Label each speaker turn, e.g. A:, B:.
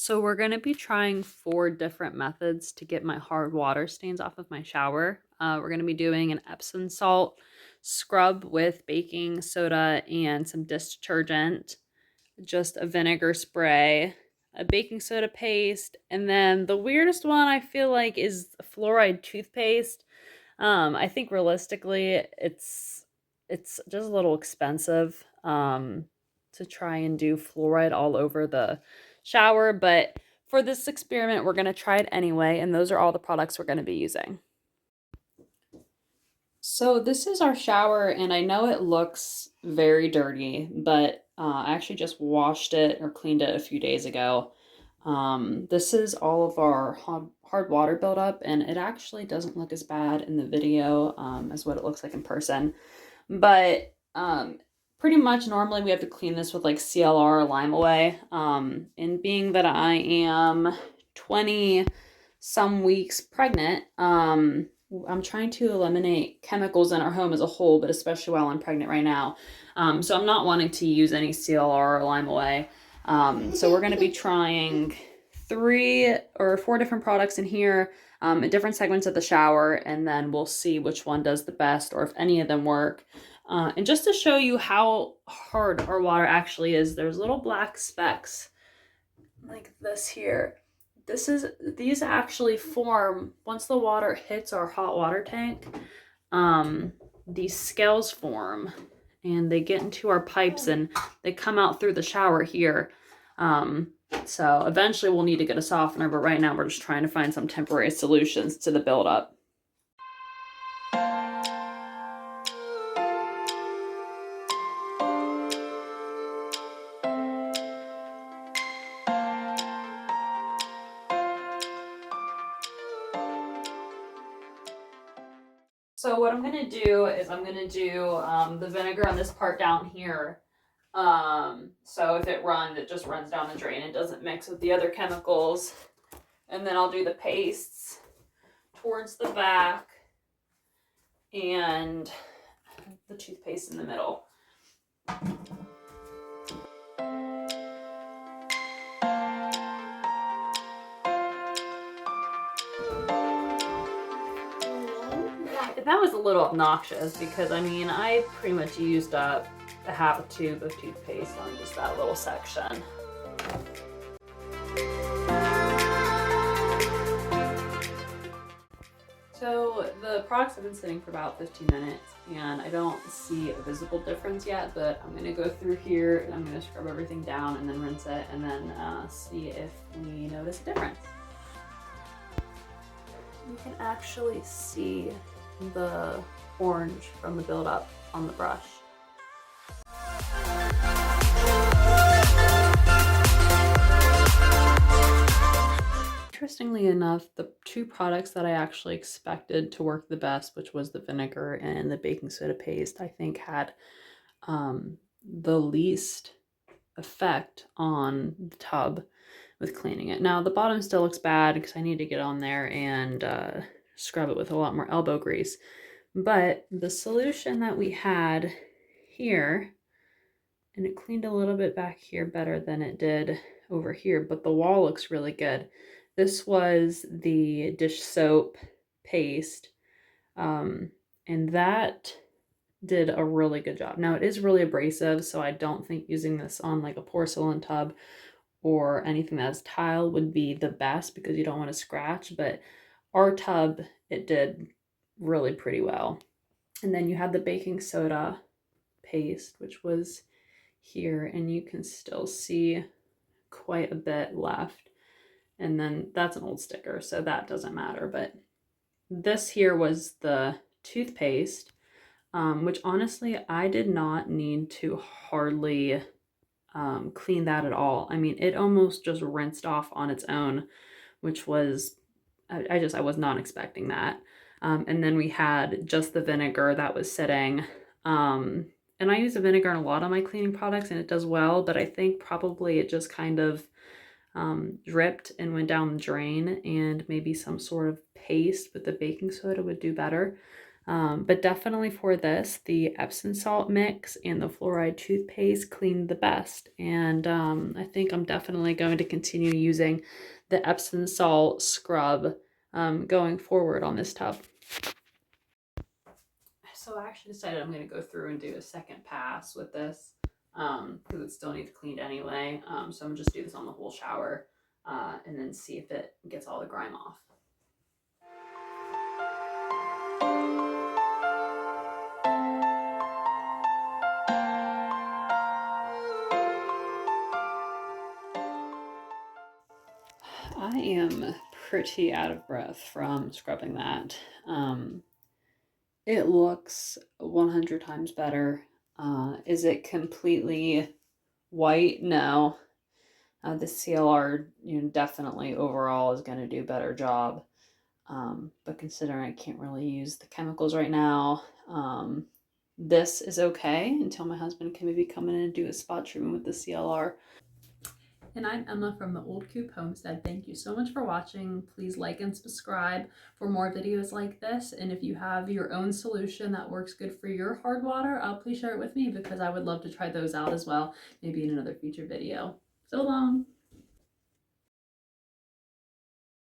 A: So we're going to be trying 4 different methods to get my hard water stains off of my shower. We're going to be doing an Epsom salt scrub with baking soda and some dish detergent, just a vinegar spray, a baking soda paste, and then the weirdest one I feel like is fluoride toothpaste. I think realistically it's just a little expensive to try and do fluoride all over the shower, but for this experiment we're going to try it anyway, and those are all the products we're going to be using. So this is our shower, and I know it looks very dirty, but I actually just washed it or cleaned it a few days ago. This is all of our hard water buildup, and it actually doesn't look as bad in the video as what it looks like in person. But pretty much normally we have to clean this with like CLR or Lime Away. And being that I am 20 some weeks pregnant, I'm trying to eliminate chemicals in our home as a whole, but especially while I'm pregnant right now. So I'm not wanting to use any CLR or Lime Away. So we're going to be trying 3 or 4 different products in here at different segments of the shower, and then we'll see which one does the best or if any of them work. And just to show you how hard our water actually is, there's little black specks like this here. These actually form once the water hits our hot water tank. These scales form and they get into our pipes and they come out through the shower here. So eventually we'll need to get a softener, but right now we're just trying to find some temporary solutions to the buildup. So what I'm going to do is I'm going to do the vinegar on this part down here. So if it runs, it just runs down the drain. It doesn't mix with the other chemicals. And then I'll do the pastes towards the back and the toothpaste in the middle. That was a little obnoxious because I mean I pretty much used up a half a tube of toothpaste on just that little section. So the products have been sitting for about 15 minutes and I don't see a visible difference yet, but I'm going to go through here and I'm going to scrub everything down and then rinse it and then see if we notice a difference. You can actually see the orange from the buildup on the brush. Interestingly enough, the 2 products that I actually expected to work the best, which was the vinegar and the baking soda paste, I think had the least effect on the tub with cleaning it. Now the bottom still looks bad because I need to get on there and scrub it with a lot more elbow grease. But the solution that we had here, and it cleaned a little bit back here better than it did over here, but the wall looks really good. This was the dish soap paste, and that did a really good job. Now it is really abrasive, so I don't think using this on like a porcelain tub or anything that has tile would be the best because you don't want to scratch, but our tub, it did really pretty well. And then you had the baking soda paste, which was here, and you can still see quite a bit left. And then that's an old sticker, so that doesn't matter. But this here was the toothpaste, which honestly, I did not need to hardly clean that at all. I mean, it almost just rinsed off on its own, which was, I was not expecting that. And then we had just the vinegar that was sitting. And I use the vinegar in a lot of my cleaning products and it does well, but I think probably it just kind of dripped and went down the drain, and maybe some sort of paste with the baking soda would do better. But definitely for this, the Epsom salt mix and the fluoride toothpaste cleaned the best. And I think I'm definitely going to continue using the Epsom salt scrub going forward on this tub. So I actually decided I'm going to go through and do a second pass with this because it still needs cleaned anyway. So I'm going to just do this on the whole shower and then see if it gets all the grime off. I am pretty out of breath from scrubbing that. It looks 100 times better. Is it completely white? No. The CLR, definitely overall is going to do a better job. But considering I can't really use the chemicals right now, this is okay until my husband can maybe come in and do a spot treatment with the CLR. And I'm Emma from the Old Coop Homestead. Thank you so much for watching. Please like and subscribe for more videos like this. And if you have your own solution that works good for your hard water, please share it with me because I would love to try those out as well, maybe in another future video. So long.